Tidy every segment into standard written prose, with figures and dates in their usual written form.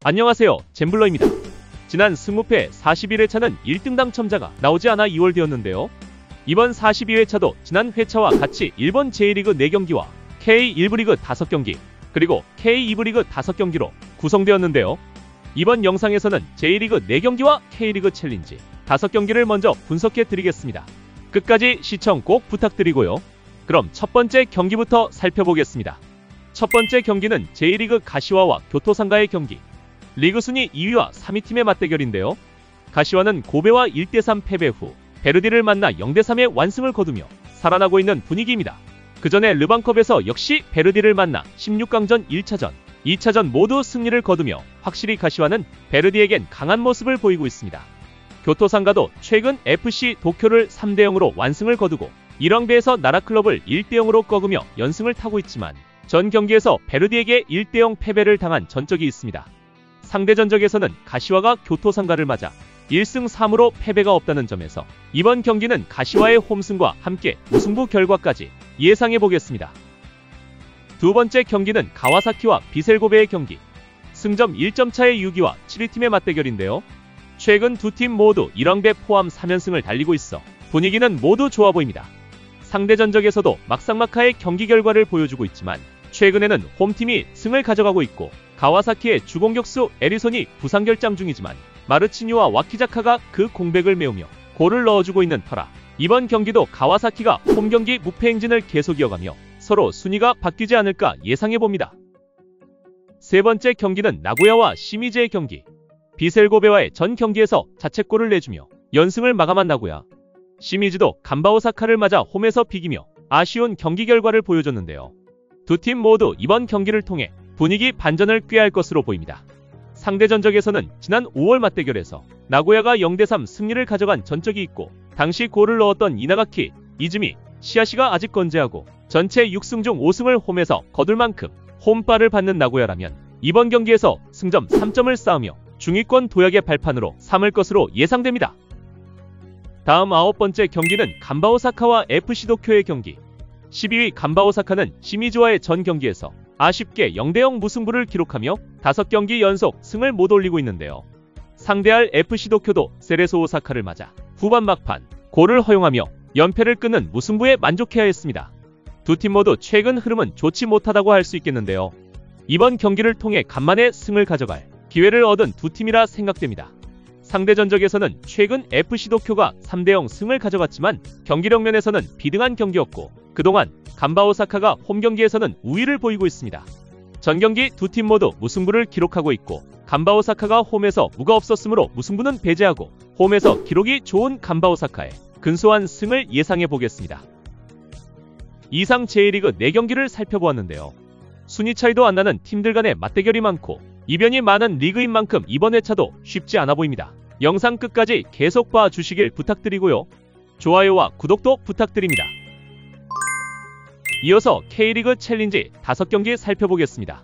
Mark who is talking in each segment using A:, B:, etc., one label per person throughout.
A: 안녕하세요, 잼블러입니다. 지난 승무패 41회차는 1등 당첨자가 나오지 않아 2월 되었는데요. 이번 42회차도 지난 회차와 같이 일본 제1리그 4경기와 K1부 리그 5경기, 그리고 K2부 리그 5경기로 구성되었는데요. 이번 영상에서는 제1리그 4경기와 K리그 챌린지 5경기를 먼저 분석해 드리겠습니다. 끝까지 시청 꼭 부탁드리고요. 그럼 첫 번째 경기부터 살펴보겠습니다. 첫 번째 경기는 제1리그 가시와와 교토상가의 경기. 리그 순위 2위와 3위 팀의 맞대결인데요. 가시와는 고베와 1대3 패배 후 베르디를 만나 0대3의 완승을 거두며 살아나고 있는 분위기입니다. 그 전에 르방컵에서 역시 베르디를 만나 16강전 1차전, 2차전 모두 승리를 거두며 확실히 가시와는 베르디에겐 강한 모습을 보이고 있습니다. 교토상가도 최근 FC 도쿄를 3대0으로 완승을 거두고 1왕배에서 나라클럽을 1대0으로 꺾으며 연승을 타고 있지만 전 경기에서 베르디에게 1대0 패배를 당한 전적이 있습니다. 상대 전적에서는 가시와가 교토상가를 맞아 1승 3무로 패배가 없다는 점에서 이번 경기는 가시와의 홈승과 함께 무승부 결과까지 예상해보겠습니다. 두 번째 경기는 가와사키와 비셀고베의 경기. 승점 1점 차의 6위와 7위 팀의 맞대결인데요. 최근 두 팀 모두 1왕배 포함 3연승을 달리고 있어 분위기는 모두 좋아 보입니다. 상대 전적에서도 막상막하의 경기 결과를 보여주고 있지만 최근에는 홈팀이 승을 가져가고 있고 가와사키의 주공격수 에리손이 부상 결장 중이지만 마르치뉴와 와키자카가 그 공백을 메우며 골을 넣어주고 있는 터라 이번 경기도 가와사키가 홈경기 무패 행진을 계속 이어가며 서로 순위가 바뀌지 않을까 예상해봅니다. 세 번째 경기는 나고야와 시미즈의 경기. 비셀고베와의 전 경기에서 자책골을 내주며 연승을 마감한 나고야. 시미즈도 간바오사카를 맞아 홈에서 비기며 아쉬운 경기 결과를 보여줬는데요. 두 팀 모두 이번 경기를 통해 분위기 반전을 꾀할 것으로 보입니다. 상대 전적에서는 지난 5월 맞대결에서 나고야가 0대3 승리를 가져간 전적이 있고 당시 골을 넣었던 이나가키, 이즈미, 시아시가 아직 건재하고 전체 6승 중 5승을 홈에서 거둘 만큼 홈빨을 받는 나고야라면 이번 경기에서 승점 3점을 쌓으며 중위권 도약의 발판으로 삼을 것으로 예상됩니다. 다음 9번째 경기는 간바오사카와 FC 도쿄의 경기. 12위 간바오사카는 시미즈와의 전 경기에서 아쉽게 0대0 무승부를 기록하며 5경기 연속 승을 못 올리고 있는데요. 상대할 FC 도쿄도 세레소 오사카를 맞아 후반 막판 골을 허용하며 연패를 끊는 무승부에 만족해야 했습니다. 두 팀 모두 최근 흐름은 좋지 못하다고 할 수 있겠는데요. 이번 경기를 통해 간만에 승을 가져갈 기회를 얻은 두 팀이라 생각됩니다. 상대 전적에서는 최근 FC 도쿄가 3대0 승을 가져갔지만 경기력 면에서는 비등한 경기였고 그동안 간바오사카가 홈경기에서는 우위를 보이고 있습니다. 전 경기 두 팀 모두 무승부를 기록하고 있고 간바오사카가 홈에서 무가 없었으므로 무승부는 배제하고 홈에서 기록이 좋은 간바오사카의 근소한 승을 예상해보겠습니다. 이상 제1리그 4경기를 살펴보았는데요. 순위 차이도 안 나는 팀들 간의 맞대결이 많고 이변이 많은 리그인 만큼 이번 회차도 쉽지 않아 보입니다. 영상 끝까지 계속 봐주시길 부탁드리고요. 좋아요와 구독도 부탁드립니다. 이어서 K리그 챌린지 5경기 살펴보겠습니다.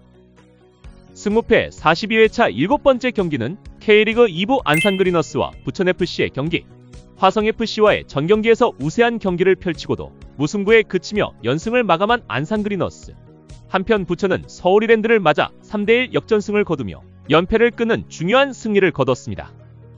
A: 승무패 42회차 7번째 경기는 K리그 2부 안산그리너스와 부천FC의 경기. 화성FC와의 전경기에서 우세한 경기를 펼치고도 무승부에 그치며 연승을 마감한 안산그리너스. 한편 부천은 서울이랜드를 맞아 3대1 역전승을 거두며 연패를 끊는 중요한 승리를 거뒀습니다.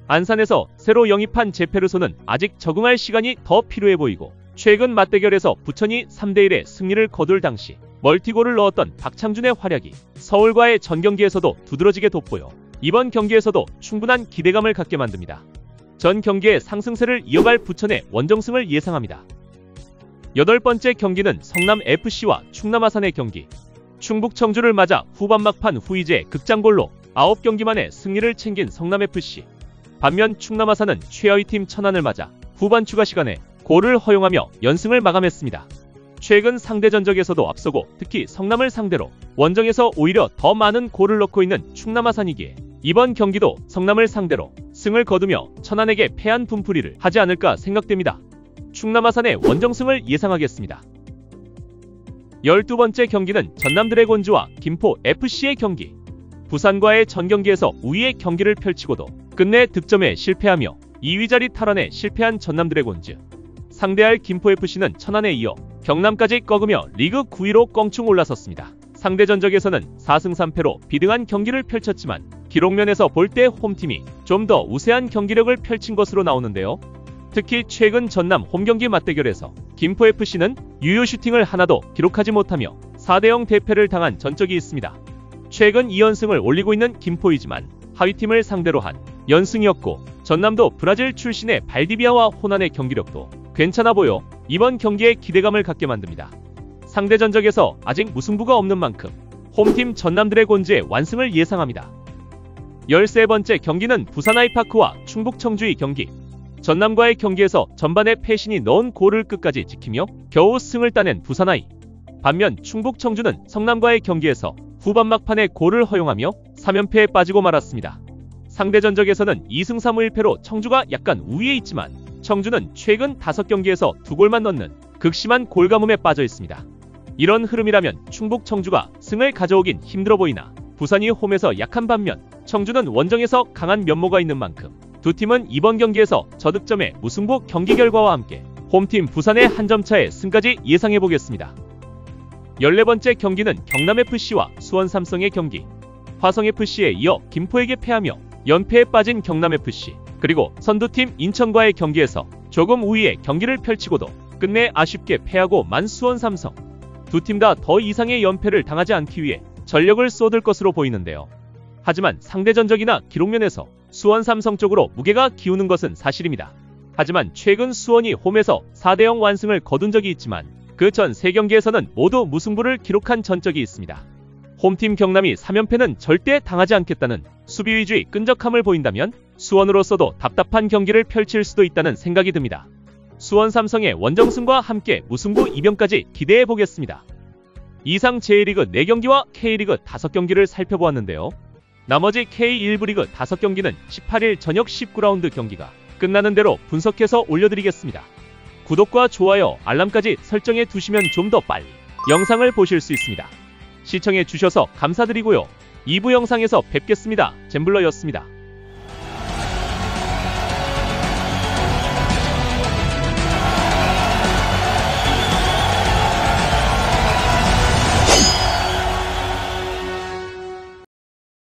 A: 안산에서 새로 영입한 제페르소는 아직 적응할 시간이 더 필요해 보이고 최근 맞대결에서 부천이 3대1의 승리를 거둘 당시 멀티골을 넣었던 박창준의 활약이 서울과의 전경기에서도 두드러지게 돋보여 이번 경기에서도 충분한 기대감을 갖게 만듭니다. 전 경기의 상승세를 이어갈 부천의 원정승을 예상합니다. 8번째 경기는 성남FC와 충남아산의 경기. 충북 청주를 맞아 후반 막판 후이제 극장골로 9경기 만에 승리를 챙긴 성남FC. 반면 충남아산은 최하위 팀 천안을 맞아 후반 추가 시간에 골을 허용하며 연승을 마감했습니다. 최근 상대 전적에서도 앞서고 특히 성남을 상대로 원정에서 오히려 더 많은 골을 넣고 있는 충남아산이기에 이번 경기도 성남을 상대로 승을 거두며 천안에게 패한 분풀이를 하지 않을까 생각됩니다. 충남아산의 원정승을 예상하겠습니다. 12번째 경기는 전남드래곤즈와 김포FC의 경기. 부산과의 전경기에서 우위의 경기를 펼치고도 끝내 득점에 실패하며 2위 자리 탈환에 실패한 전남드래곤즈. 상대할 김포FC는 천안에 이어 경남까지 꺾으며 리그 9위로 껑충 올라섰습니다. 상대 전적에서는 4승 3패로 비등한 경기를 펼쳤지만 기록면에서 볼 때 홈팀이 좀 더 우세한 경기력을 펼친 것으로 나오는데요. 특히 최근 전남 홈경기 맞대결에서 김포FC는 유효 슈팅을 하나도 기록하지 못하며 4대0 대패를 당한 전적이 있습니다. 최근 2연승을 올리고 있는 김포이지만 하위팀을 상대로 한 연승이었고, 전남도 브라질 출신의 발디비아와 호난의 경기력도 괜찮아 보여 이번 경기에 기대감을 갖게 만듭니다. 상대 전적에서 아직 무승부가 없는 만큼 홈팀 전남 드래곤즈의 완승을 예상합니다. 13번째 경기는 부산 아이파크와 충북 청주의 경기. 전남과의 경기에서 전반에 패신이 넣은 골을 끝까지 지키며 겨우 승을 따낸 부산 아이. 반면 충북 청주는 성남과의 경기에서 후반 막판에 골을 허용하며 3연패에 빠지고 말았습니다. 상대 전적에서는 2승 3무 1패로 청주가 약간 우위에 있지만 청주는 최근 5경기에서 2골만 넣는 극심한 골가뭄에 빠져 있습니다. 이런 흐름이라면 충북 청주가 승을 가져오긴 힘들어 보이나 부산이 홈에서 약한 반면 청주는 원정에서 강한 면모가 있는 만큼 두 팀은 이번 경기에서 저득점의 무승부 경기 결과와 함께 홈팀 부산의 한 점 차의 승까지 예상해보겠습니다. 14번째 경기는 경남FC와 수원삼성의 경기. 화성FC에 이어 김포에게 패하며 연패에 빠진 경남FC, 그리고 선두팀 인천과의 경기에서 조금 우위의 경기를 펼치고도 끝내 아쉽게 패하고 만 수원삼성. 두 팀 다 더 이상의 연패를 당하지 않기 위해 전력을 쏟을 것으로 보이는데요. 하지만 상대 전적이나 기록면에서 수원 삼성 쪽으로 무게가 기우는 것은 사실입니다. 하지만 최근 수원이 홈에서 4대0 완승을 거둔 적이 있지만 그 전 3경기에서는 모두 무승부를 기록한 전적이 있습니다. 홈팀 경남이 3연패는 절대 당하지 않겠다는 수비 위주의 끈적함을 보인다면 수원으로서도 답답한 경기를 펼칠 수도 있다는 생각이 듭니다. 수원 삼성의 원정승과 함께 무승부 이변까지 기대해보겠습니다. 이상 J리그 4경기와 K리그 5경기를 살펴보았는데요. 나머지 K1부 리그 5경기는 18일 저녁 19라운드 경기가 끝나는 대로 분석해서 올려드리겠습니다. 구독과 좋아요, 알람까지 설정해 두시면 좀 더 빨리 영상을 보실 수 있습니다. 시청해 주셔서 감사드리고요. 2부 영상에서 뵙겠습니다. 잼블러였습니다.